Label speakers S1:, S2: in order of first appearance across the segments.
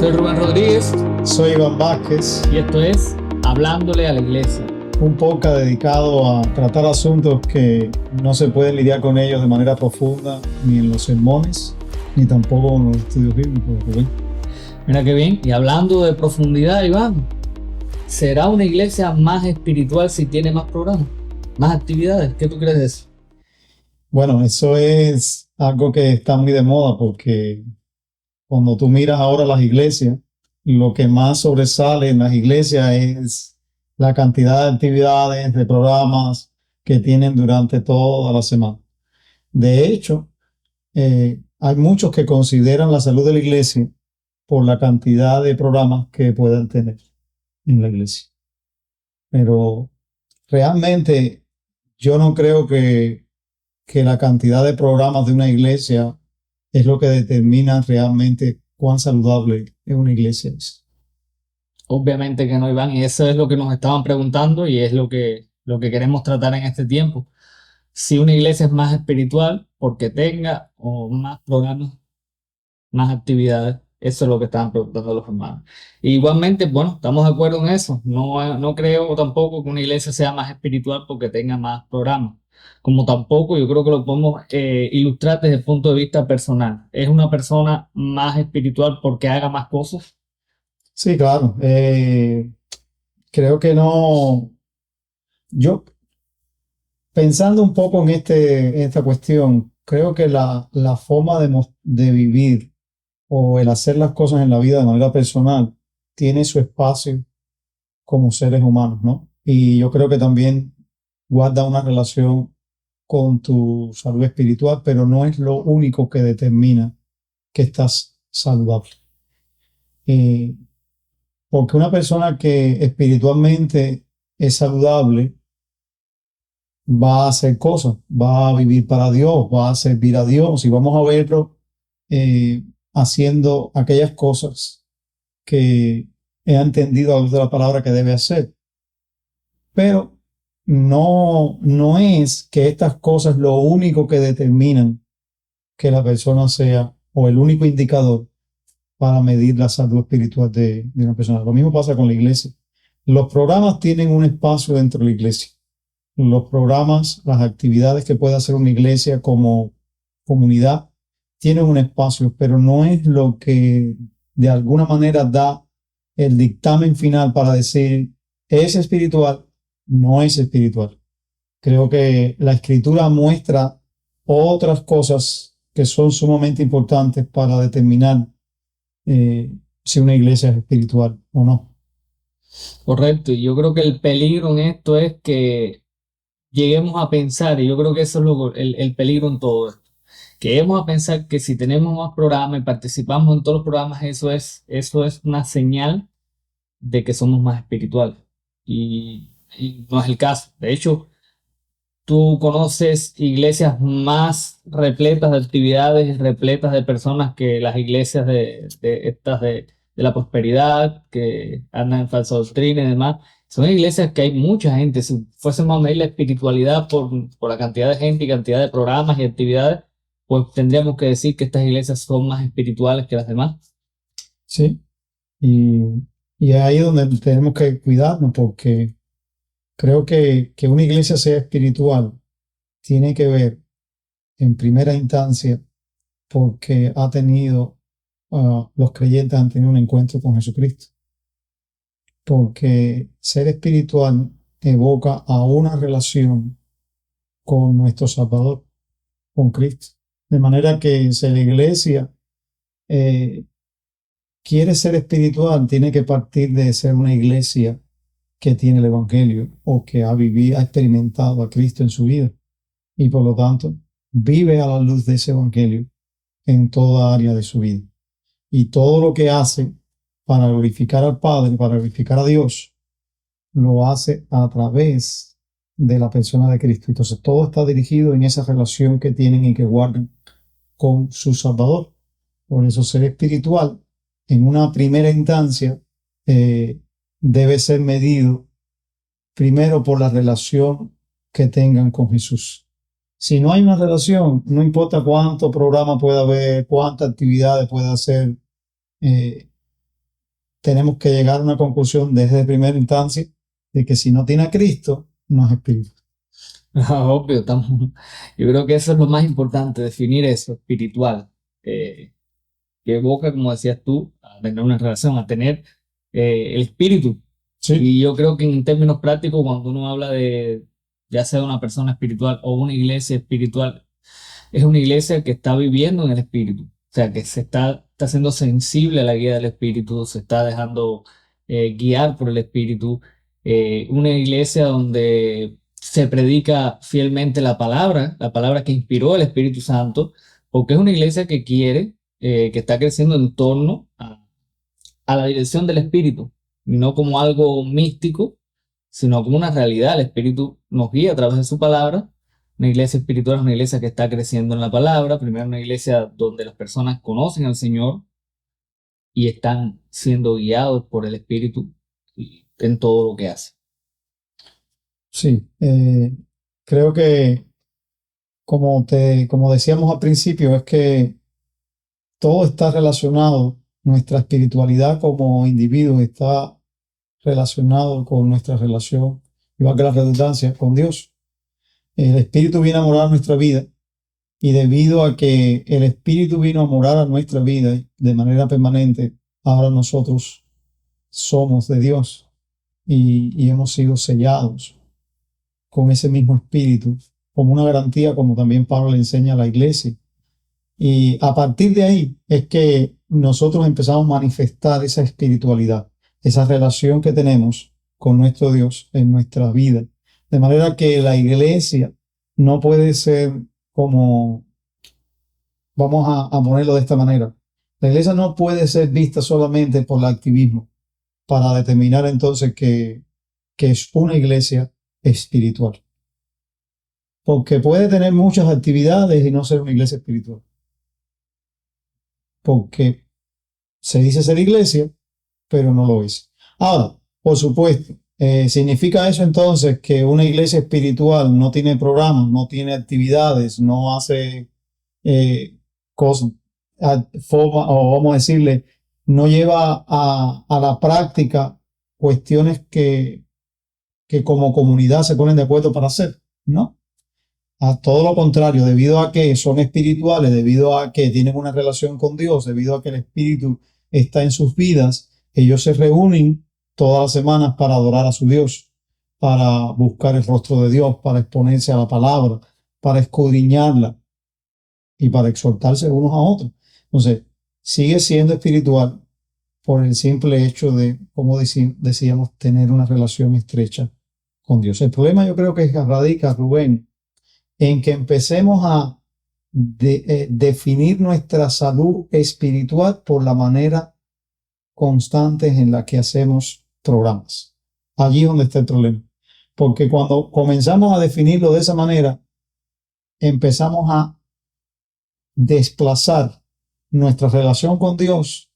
S1: Soy Rubén Rodríguez
S2: Soy Iván Vázquez,
S1: y esto es Hablándole a la Iglesia.
S2: un podcast dedicado a tratar asuntos que no se pueden lidiar con ellos de manera profunda, ni en los sermones, ni tampoco en los estudios bíblicos. ¿Rubén?
S1: Mira qué bien. Y hablando de profundidad, Iván, ¿será una iglesia más espiritual si tiene más programas, más actividades? ¿Qué tú crees de eso?
S2: Bueno, eso es algo que está muy de moda porque cuando tú miras ahora las iglesias, lo que más sobresale en las iglesias es la cantidad de actividades, de programas que tienen durante toda la semana. De hecho, hay muchos que consideran la salud de la iglesia por la cantidad de programas que puedan tener en la iglesia. Pero realmente yo no creo que la cantidad de programas de una iglesia es lo que determina realmente cuán saludable es una iglesia.
S1: Obviamente que no, Iván, y eso es lo que nos estaban preguntando y es lo que queremos tratar en este tiempo. Si una iglesia es más espiritual porque tenga o más programas, más actividades, eso es lo que estaban preguntando los hermanos. Y igualmente, bueno, estamos de acuerdo en eso. No creo tampoco que una iglesia sea más espiritual porque tenga más programas. Como tampoco yo creo que lo podemos ilustrar desde el punto de vista personal. ¿Es una persona más espiritual porque haga más cosas?
S2: Sí, claro. Creo que no. Yo, pensando un poco en esta cuestión, creo que la forma de vivir o el hacer las cosas en la vida de manera personal tiene su espacio como seres humanos, ¿no? Y yo creo que también guarda una relación con tu salud espiritual, pero no es lo único que determina que estás saludable. Eh, Porque una persona que espiritualmente es saludable va a hacer cosas, va a vivir para Dios, va a servir a Dios y vamos a verlo haciendo aquellas cosas que he entendido a la luz de la palabra que debe hacer. Pero no es que estas cosas lo único que determinan que la persona sea o el único indicador para medir la salud espiritual de una persona. Lo mismo pasa con la iglesia. Los programas tienen un espacio dentro de la iglesia. Los programas, las actividades que puede hacer una iglesia como comunidad tienen un espacio, pero no es lo que de alguna manera da el dictamen final para decir es espiritual, no es espiritual. Creo que la escritura muestra otras cosas que son sumamente importantes para determinar si una iglesia es espiritual o no.
S1: Correcto, y yo creo que el peligro en esto es que lleguemos a pensar, y yo creo que eso es el peligro en todo esto, que lleguemos a pensar que si tenemos más programas y participamos en todos los programas, eso es una señal de que somos más espirituales. Y no es el caso. De hecho, tú conoces iglesias más repletas de actividades, repletas de personas que las iglesias de la prosperidad, que andan en falsa doctrina y demás. Son iglesias que hay mucha gente. Si fuésemos a medir la espiritualidad por la cantidad de gente y cantidad de programas y actividades, pues tendríamos que decir que estas iglesias son más espirituales que las demás.
S2: ¿Sí? Y, y es ahí donde tenemos que cuidarnos porque creo que una iglesia sea espiritual tiene que ver en primera instancia porque los creyentes han tenido un encuentro con Jesucristo. Porque ser espiritual evoca a una relación con nuestro Salvador, con Cristo. De manera que si la iglesia eh, quiere ser espiritual, tiene que partir de ser una iglesia que tiene el Evangelio o que ha experimentado a Cristo en su vida y por lo tanto vive a la luz de ese Evangelio en toda área de su vida. Y todo lo que hace para glorificar al Padre, para glorificar a Dios, lo hace a través de la persona de Cristo. Entonces todo está dirigido en esa relación que tienen y que guardan con su Salvador. Por eso ser espiritual en una primera instancia debe ser medido primero por la relación que tengan con Jesús. Si no hay una relación, no importa cuánto programa pueda haber, cuántas actividades pueda hacer, eh, tenemos que llegar a una conclusión desde primera instancia de que si no tiene a Cristo, no es espíritu.
S1: Obvio, yo creo que eso es lo más importante, definir eso, espiritual, que evoca, como decías tú, a tener una relación, a tener el espíritu.
S2: Sí,
S1: Y yo creo que en términos prácticos, cuando uno habla de, ya sea una persona espiritual o una iglesia espiritual, es una iglesia que está viviendo en el espíritu. O sea, que está siendo sensible a la guía del espíritu, se está dejando guiar por el espíritu. Una iglesia donde se predica fielmente la palabra que inspiró el Espíritu Santo, porque es una iglesia que quiere, que está creciendo en torno a la dirección del espíritu, no como algo místico, sino como una realidad. El espíritu nos guía a través de su palabra. Una iglesia espiritual es una iglesia que está creciendo en la palabra. Primero, una iglesia donde las personas conocen al Señor y están siendo guiados por el espíritu en todo lo que hacen.
S2: sí. Creo que, como decíamos al principio, es que todo está relacionado. Nuestra espiritualidad como individuo está relacionado con nuestra relación, igual que la redundancia, con Dios. El Espíritu viene a morar a nuestra vida y debido a que el Espíritu vino a morar a nuestra vida de manera permanente, ahora nosotros somos de Dios y hemos sido sellados con ese mismo Espíritu como una garantía, como también Pablo le enseña a la iglesia. Y a partir de ahí es que nosotros empezamos a manifestar esa espiritualidad, esa relación que tenemos con nuestro Dios en nuestra vida. De manera que la iglesia no puede ser como, vamos a ponerlo de esta manera, la iglesia no puede ser vista solamente por el activismo para determinar entonces que es una iglesia espiritual. Porque puede tener muchas actividades y no ser una iglesia espiritual. Porque se dice ser iglesia, pero no lo es. Ahora, por supuesto, ¿significa eso entonces que una iglesia espiritual no tiene programas, no tiene actividades, no hace cosas, forma, o vamos a decirle, no lleva a la práctica cuestiones que como comunidad se ponen de acuerdo para hacer? No. A todo lo contrario, debido a que son espirituales, debido a que tienen una relación con Dios, debido a que el Espíritu está en sus vidas, ellos se reúnen todas las semanas para adorar a su Dios, para buscar el rostro de Dios, para exponerse a la palabra, para escudriñarla y para exhortarse unos a otros. Entonces, sigue siendo espiritual por el simple hecho de, como decíamos, tener una relación estrecha con Dios. El problema yo creo que radica, Rubén, en que empecemos a definir nuestra salud espiritual por la manera constante en la que hacemos programas. Allí es donde está el problema. Porque cuando comenzamos a definirlo de esa manera, empezamos a desplazar nuestra relación con Dios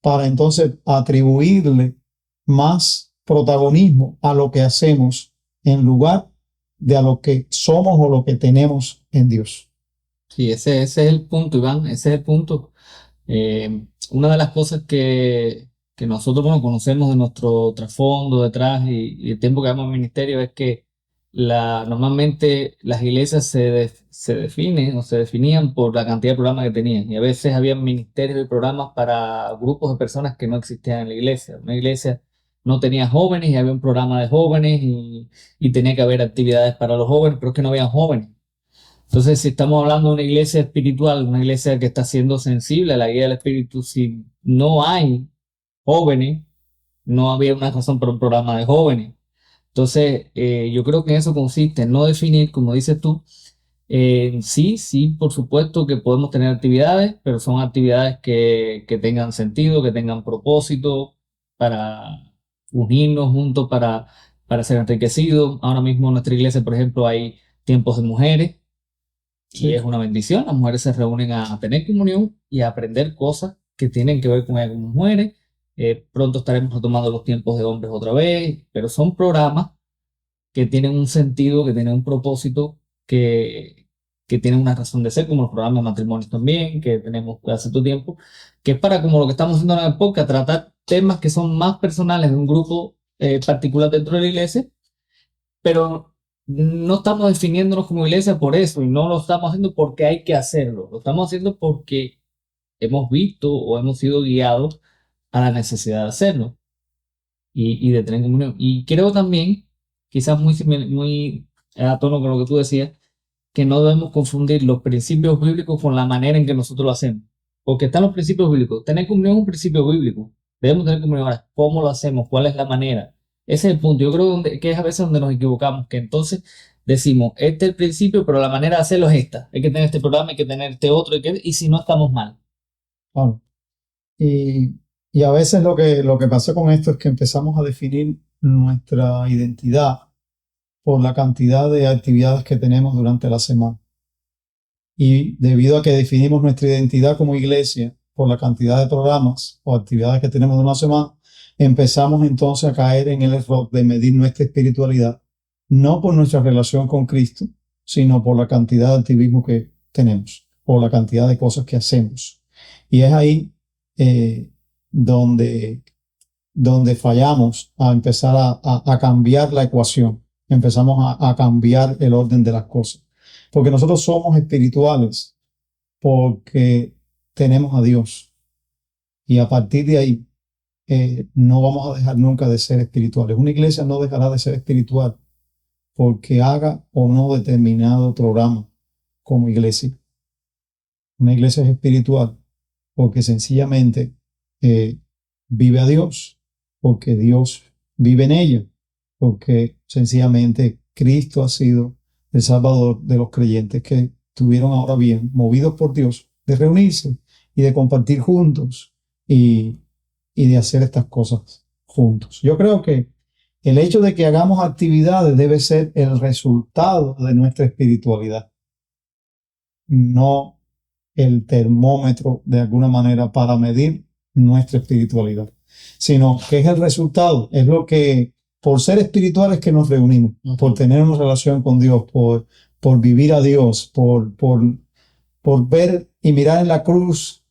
S2: para entonces atribuirle más protagonismo a lo que hacemos en lugar de a lo que somos o lo que tenemos en Dios.
S1: Sí, ese es el punto, Iván, ese es el punto. Una de las cosas que nosotros bueno, conocemos de nuestro trasfondo detrás y el tiempo que damos al ministerio es que normalmente las iglesias se definen o se definían por la cantidad de programas que tenían y a veces había ministerios y programas para grupos de personas que no existían en la iglesia. Una iglesia no tenía jóvenes y había un programa de jóvenes y tenía que haber actividades para los jóvenes, pero es que no habían jóvenes. Entonces, si estamos hablando de una iglesia espiritual, una iglesia que está siendo sensible a la guía del Espíritu, si no hay jóvenes, no había una razón para un programa de jóvenes. Entonces, yo creo que en eso consiste, en no definir, como dices tú, sí, sí, por supuesto que podemos tener actividades, pero son actividades que tengan sentido, que tengan propósito para unirnos juntos, para ser enriquecidos. Ahora mismo en nuestra iglesia, por ejemplo, hay tiempos de mujeres y es
S2: Sí,
S1: una bendición. Las mujeres se reúnen a tener comunión y a aprender cosas que tienen que ver con ellas como mujeres. Pronto estaremos retomando los tiempos de hombres otra vez, pero son programas que tienen un sentido, que tienen un propósito, que tienen una razón de ser, como los programas de matrimonios también, que tenemos hace tu tiempo, que es para, como lo que estamos haciendo en el podcast, tratar temas que son más personales de un grupo particular dentro de la iglesia, pero no estamos definiéndonos como iglesia por eso y no lo estamos haciendo porque hay que hacerlo, lo estamos haciendo porque hemos visto o hemos sido guiados a la necesidad de hacerlo y de tener comunión. Y creo también, quizás muy a tono con lo que tú decías, que no debemos confundir los principios bíblicos con la manera en que nosotros lo hacemos. Porque están los principios bíblicos. Tener comunión es un principio bíblico. Debemos tener comunión. Ahora, ¿cómo lo hacemos? ¿Cuál es la manera? Ese es el punto. Yo creo que es a veces donde nos equivocamos, que entonces decimos, este es el principio, pero la manera de hacerlo es esta. Hay que tener este programa, hay que tener este otro, y si no estamos mal.
S2: Claro. Y, y a veces lo que pasa con esto es que empezamos a definir nuestra identidad por la cantidad de actividades que tenemos durante la semana. Y debido a que definimos nuestra identidad como iglesia por la cantidad de programas o actividades que tenemos de una semana, empezamos entonces a caer en el error de medir nuestra espiritualidad, no por nuestra relación con Cristo, sino por la cantidad de activismo que tenemos, por la cantidad de cosas que hacemos. Y es ahí donde, donde fallamos a empezar a cambiar la ecuación, empezamos a cambiar el orden de las cosas. Porque nosotros somos espirituales, porque tenemos a Dios. Y a partir de ahí, no vamos a dejar nunca de ser espirituales. Una iglesia no dejará de ser espiritual porque haga o no determinado programa como iglesia. Una iglesia es espiritual porque sencillamente vive a Dios, porque Dios vive en ella, porque sencillamente Cristo ha sido el Salvador de los creyentes que tuvieron ahora bien, movidos por Dios, de reunirse y de compartir juntos y de hacer estas cosas juntos. Yo creo que el hecho de que hagamos actividades debe ser el resultado de nuestra espiritualidad, no el termómetro de alguna manera para medir nuestra espiritualidad, sino que es el resultado, es lo que, por ser espirituales que nos reunimos, por tener una relación con Dios, por vivir a Dios, por ver y mirar en la cruz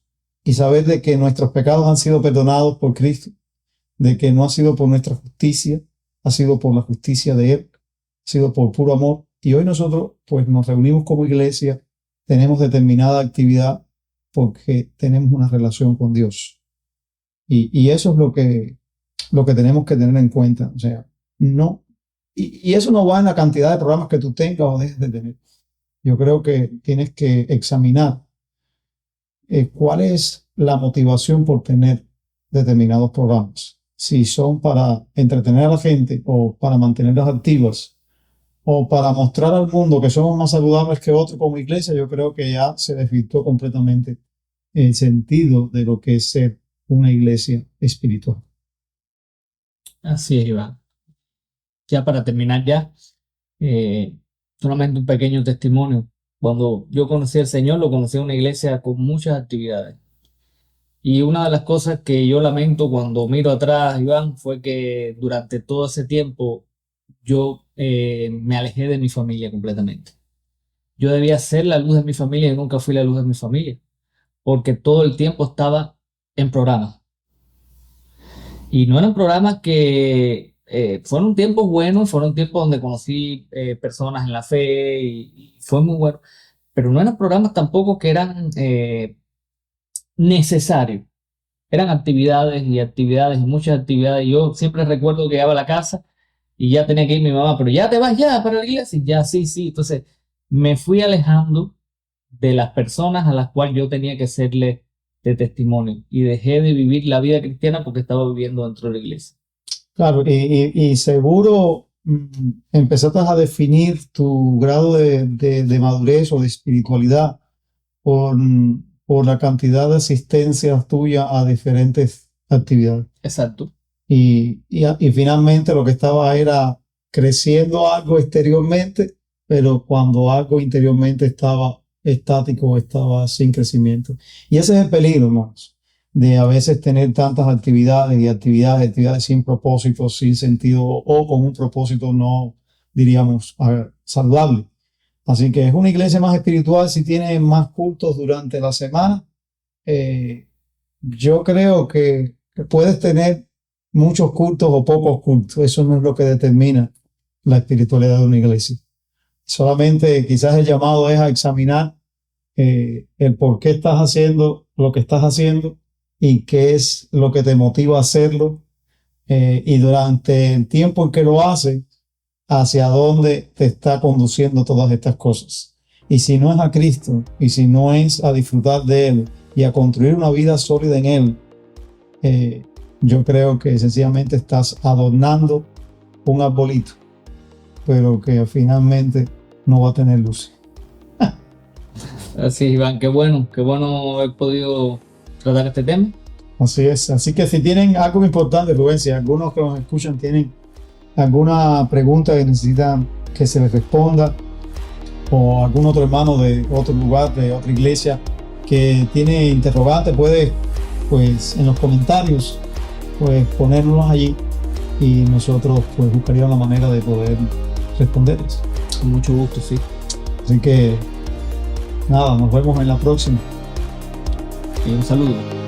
S2: y saber de que nuestros pecados han sido perdonados por Cristo, de que no ha sido por nuestra justicia, ha sido por la justicia de Él, ha sido por puro amor. Y hoy nosotros pues nos reunimos como iglesia, tenemos determinada actividad porque tenemos una relación con Dios. Y eso es lo que tenemos que tener en cuenta. O sea, no, y eso no va en la cantidad de programas que tú tengas o dejes de tener. Yo creo que tienes que examinar cuál es la motivación por tener determinados programas. Si son para entretener a la gente o para mantenerlas activas o para mostrar al mundo que somos más saludables que otros como iglesia, yo creo que ya se desvirtuó completamente el sentido de lo que es ser una iglesia espiritual.
S1: Así es, Iván. Ya para terminar eh, solamente un pequeño testimonio. Cuando yo conocí al Señor, lo conocí en una iglesia con muchas actividades. Y una de las cosas que yo lamento cuando miro atrás, Iván, fue que durante todo ese tiempo yo me alejé de mi familia completamente. Yo debía ser la luz de mi familia y nunca fui la luz de mi familia, porque todo el tiempo estaba en programas. Y no eran programas que fueron tiempos buenos, fueron tiempos donde conocí personas en la fe y fue muy bueno, pero no eran programas tampoco que eran necesarios. Eran actividades y actividades y muchas actividades. Yo siempre recuerdo que llegaba a la casa y ya tenía que ir mi mamá, pero ya te vas ya para la iglesia. Y ya, sí, sí. Entonces me fui alejando de las personas a las cuales yo tenía que serle de testimonio y dejé de vivir la vida cristiana porque estaba viviendo dentro de la iglesia.
S2: Claro, y seguro empezaste a definir tu grado de madurez o de espiritualidad por, por la cantidad de asistencias tuya a diferentes actividades.
S1: Exacto.
S2: Y finalmente lo que estaba era creciendo algo exteriormente, pero cuando algo interiormente estaba estático, estaba sin crecimiento. Y ese es el peligro, hermanos, de a veces tener tantas actividades y actividades sin propósito, sin sentido o con un propósito no, diríamos, saludable. Así que es una iglesia más espiritual si tiene más cultos durante la semana. Yo creo que puedes tener muchos cultos o pocos cultos. Eso no es lo que determina la espiritualidad de una iglesia. Solamente quizás el llamado es a examinar el por qué estás haciendo lo que estás haciendo y qué es lo que te motiva a hacerlo, y durante el tiempo en que lo haces, hacia dónde te está conduciendo todas estas cosas. Y si no es a Cristo, y si no es a disfrutar de Él y a construir una vida sólida en Él, yo creo que sencillamente estás adornando un arbolito, pero que finalmente no va a tener luz.
S1: Así, Iván, qué bueno haber podido tratar este tema.
S2: Así es. Así que si tienen algo importante, Rubén, si algunos que nos escuchan tienen alguna pregunta que necesitan que se les responda, o algún otro hermano de otro lugar, de otra iglesia, que tiene interrogante, puede, pues, en los comentarios, pues, ponérnoslos allí y nosotros, pues, buscaríamos la manera de poder responderles.
S1: Con mucho gusto, sí.
S2: Así que, nada, nos vemos en la próxima.
S1: Y un saludo.